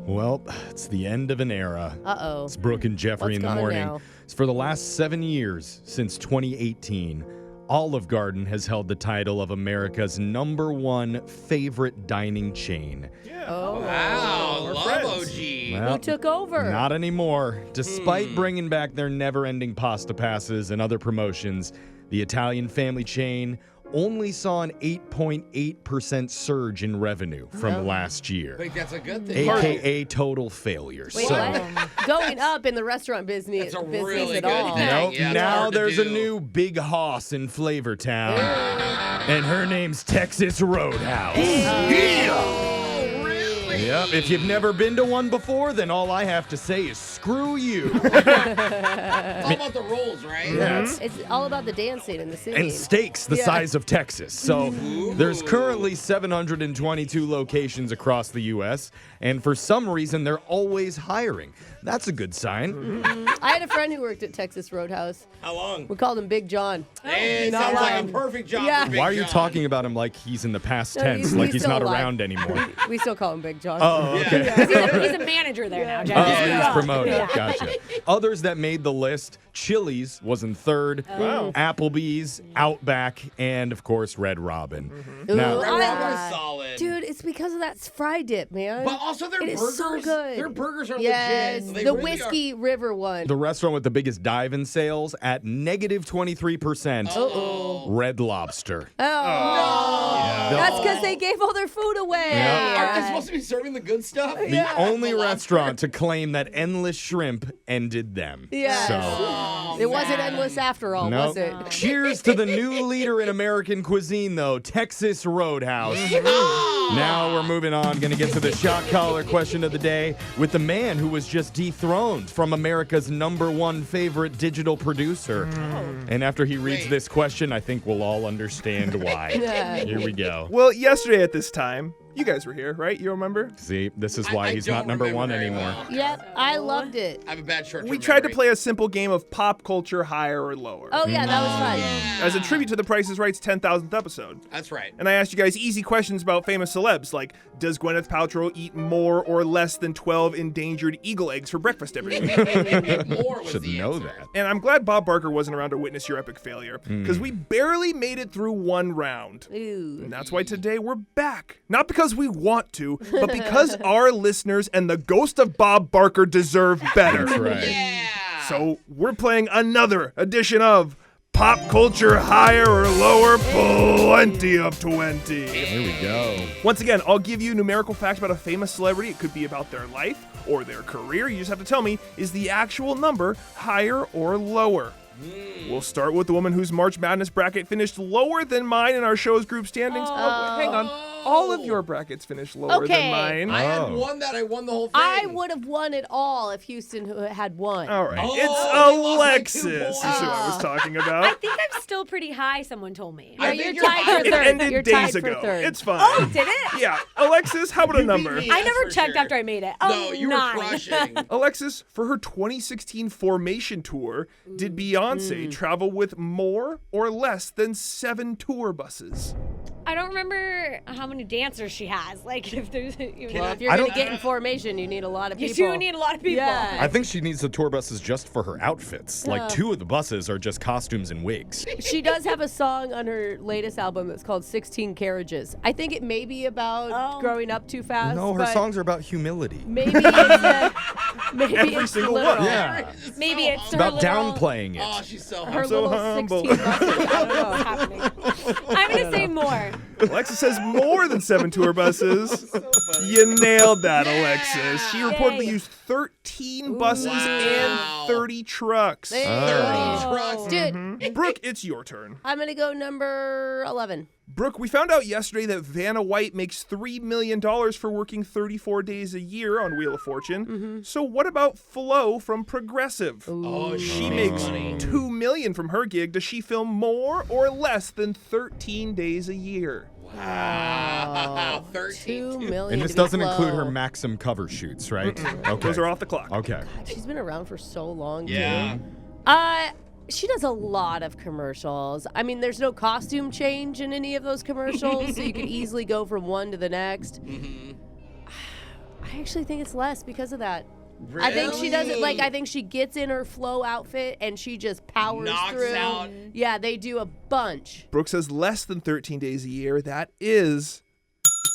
Well, it's the end of an era. Uh-oh. It's Brooke and Jeffrey in the morning. Now? It's for the last 7 years, since 2018, Olive Garden has held the title of America's #1 favorite dining chain. Yeah. Oh. Wow, We're love friends. OG. Well, Who took over? Not anymore. Despite bringing back their never-ending pasta passes and other promotions, the Italian family chain only saw an 8.8% surge in revenue from last I year, think that's a good thing. aka total failure. Wait, what? Going up in the restaurant business, That's a really at good all. thing. Nope. Yeah, it's Now hard to there's a do. new big hoss in Flavortown, and her name's Texas Roadhouse. Yeah. Yep. If you've never been to one before, then all I have to say is screw you. It's all about the rolls, right? Yes. It's all about the dancing and the singing. And steaks the size of Texas. So there's currently 722 locations across the U.S., and for some reason, they're always hiring. That's a good sign. I had a friend who worked at Texas Roadhouse. How long? We called him Big John. Hey, it Not sounds like a lying. perfect job Yeah. for Big Why are you John. talking about him like he's in the past No, tense, he's like he's still not alive. around anymore? We still call him Big John. Oh, okay. He's a manager there now, Oh, Jeff. he's promoted. Gotcha. Others that made the list, Chili's was in third, Wow. Applebee's, Outback, and, of course, Red Robin. Ooh, Now, Red I- Robin's solid. Dude, it's because of that fry dip, man. But also their It is burgers. so good. Their burgers are Yes, legit. They the really Whiskey River one. the restaurant with the biggest dive in sales at negative 23%, Uh-oh. Red Lobster. Oh. That's because they gave all their food away. Yeah. Aren't they supposed to be serving the good stuff? The only restaurant to claim that endless shrimp ended them. Yes. So, Oh, It wasn't man. endless after all, no. was it? Cheers to the new leader in American cuisine, though, Texas Roadhouse. Now we're moving on. Going to get to the shot collar question of the day with the man who was just dethroned from America's #1 favorite digital producer. And after he reads Wait. this question, I think we'll all understand why. Yeah. Here we go. Well, yesterday at this time, you guys were here, right? You remember? See, this is why I he's don't not #1 remember very anymore. well. Yep, I loved it. I have a bad short-term We tried to memory. play a simple game of pop culture higher or lower. Oh, yeah, that was fun. Yeah. As a tribute to The Price is Right's 10,000th episode. That's right. And I asked you guys easy questions about famous celebs, like, does Gwyneth Paltrow eat more or less than 12 endangered eagle eggs for breakfast every day? More was Should the know answer. that. And I'm glad Bob Barker wasn't around to witness your epic failure, because we barely made it through one round. Ooh. And that's why today we're back. Not because we want to, but because our listeners and the ghost of Bob Barker deserve better. That's right. Yeah. So we're playing another edition of Pop Culture Higher or Lower, Plenty of 20. Here we go. Once again, I'll give you a numerical fact about a famous celebrity. It could be about their life or their career. You just have to tell me, is the actual number higher or lower? We'll start with the woman whose March Madness bracket finished lower than mine in our show's group standings. Oh, hang on. All of your brackets finished lower Okay. than mine. I had Oh. one that I won the whole thing. I would have won it all if Houston had won. All right. Oh, It's they lost by 2 Alexis, points. is who I was talking I about. think I'm still pretty high, someone told me. No, I you're think you're tied higher. for It third. ended You're days tied ago. for third. It's fine. Oh, did it? Yeah. Alexis, how about a You beat number? me. I That's never for checked sure. after I made it. No, you were 9. crushing. Alexis, for her 2016 Formation tour, did Beyonce travel with more or less than 7 tour buses? I don't remember how many dancers she has. Like, if there's even Well, if you're I going to don't- get in formation, you need a lot of you people. do need a lot of people. Yeah. I think she needs the tour buses just for her outfits. Like 2 of the buses are just costumes and wigs. She does have a song on her latest album that's called 16 Carriages. I think it may be about growing up too fast. No, her but songs are about humility. Maybe it's, maybe Every it's single literal. one. Yeah. Maybe So it's It's her about little- downplaying it. Oh, she's so Her humble. so little humble. 16 buses. I don't know. What's happening? I'm going to say more. Alexis says more than 7 tour buses. You nailed that, Alexis. She reportedly Yay. used 13 buses Wow. and 30 trucks. There you 30 go. trucks. Dude, Brooke, it's your turn. I'm going to go number 11. Brooke, we found out yesterday that Vanna White makes $3 million for working 34 days a year on Wheel of Fortune. So what about Flo from Progressive? Oh, She makes $2 million from her gig. Does she film more or less than 13 days a year? Wow. 13. 2 million. And this to be doesn't include her Flo. Maxim cover shoots, right? Okay. Those are off the clock. Okay. God, she's been around for so long. Yeah. Too. She does a lot of commercials. I mean, there's no costume change in any of those commercials, so you could easily go from one to the next. I I actually think it's less because of that. Really? I think she doesn't I think she gets in her flow outfit and she just powers Knocks through. out. Yeah, they do a bunch. Brooke says less than 13 days a year. That is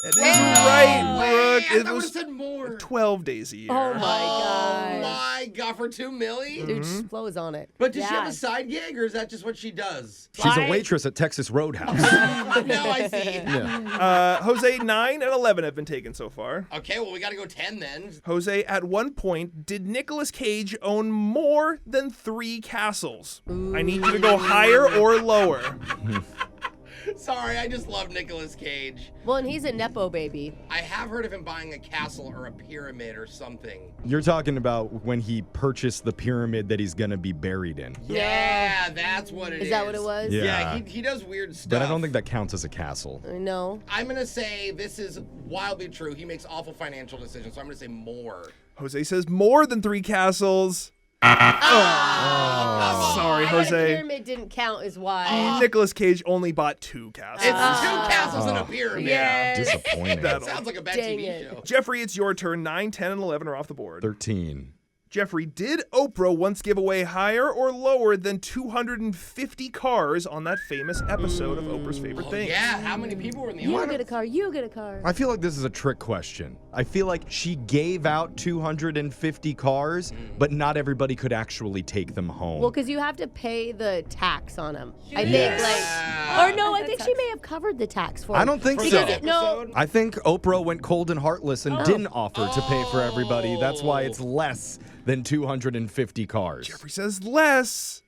right, Brooke. I It would have was said more. 12 days a year. Oh my Oh gosh. my God, for $2 million? Dude, Flo is on it. But does she have Yeah. a side gig, or is that just what she does? She's a waitress at Texas Roadhouse. Now I see. Jose, 9 and 11 have been taken so far. Okay, well, we got to go 10 then. Jose, at one point, did Nicolas Cage own more than 3 castles? I need you to go higher or lower. Sorry, I just love Nicolas Cage. Well, and he's a Nepo baby. I have heard of him buying a castle or a pyramid or something. You're talking about when he purchased the pyramid that he's going to be buried in. Yeah, that's what it is. Is that what it was? Yeah. Yeah, he does weird stuff. But I don't think that counts as a castle. No. I'm going to say this is wildly true. He makes awful financial decisions, so I'm going to say more. Jose says more than 3 castles. Sorry, I bet a Jose. pyramid didn't count as why. Nicolas Cage only bought 2 castles. It's 2 castles and a pyramid. Yeah. Disappointing. That'll- Sounds like a bad Dang TV it. show. Jeffrey, it's your turn. 9, 10, and 11 are off the board. 13. Jeffrey, did Oprah once give away higher or lower than 250 cars on that famous episode of Oprah's Favorite Oh, Things? yeah, how many people were in the You audience? get a car. You get a car. I feel like this is a trick question. I feel like she gave out 250 cars, but not everybody could actually take them home. Well, because you have to pay the tax on them. I think, Yes. or no, I think she may have covered the tax for I them. don't think For so. that Because no, episode? I think Oprah went cold and heartless and didn't offer to pay for everybody. That's why it's less than 250 cars. Jeffrey says less.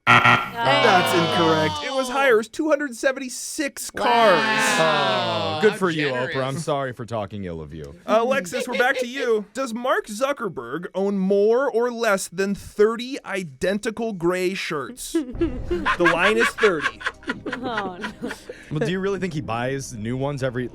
That's incorrect. It was higher. It was 276 cars. Oh, good How for you, generous. Oprah. I'm sorry for talking ill of you. Alexis, we're back to you. Does Mark Zuckerberg own more or less than 30 identical gray shirts? The line is 30. Oh, no. Well, do you really think he buys new ones every,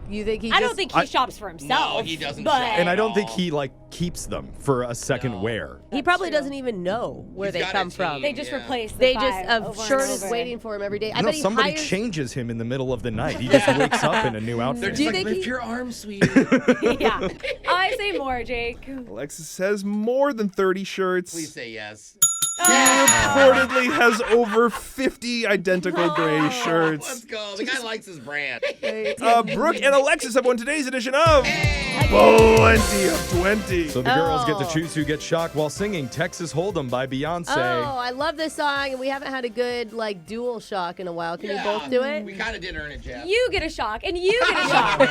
you think he I just... don't think he shops for himself. No, he doesn't but shop. and I don't think all. he, keeps them for a second wear. He probably doesn't even know where He's they got a come from. team. They just Yeah. replace the They five just, a over and shirt is over. waiting for him every day. I No, bet he somebody hires... changes him in the middle of the night. He just wakes up in a new They're outfit. just Do you like, think lift he- your arm, sweetie. Yeah. I say more, Jake. Alexis says more than 30 shirts. Please say yes. He reportedly has over 50 identical gray Let's shirts. go. The guy likes his brand. Brooke and Alexis have won today's edition of Plenty of 20. So the girls get to Oh. choose who gets shocked while singing Texas Hold'em by Beyonce. Oh, I love this song, and we haven't had a good, dual shock in a while. Can you both do it? We kind of did earn it, Jeff. You get a shock, and you get a shock. Is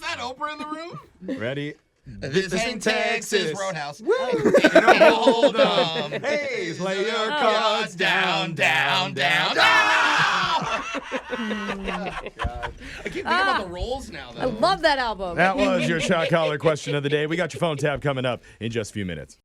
that Oprah in the room? Ready? This ain't Texas Roadhouse. Hold on. Hey, play your Cards down, down, down. Ah! I keep thinking about the rolls now, though. I love that album. That was your shot collar question of the day. We got your phone tab coming up in just a few minutes.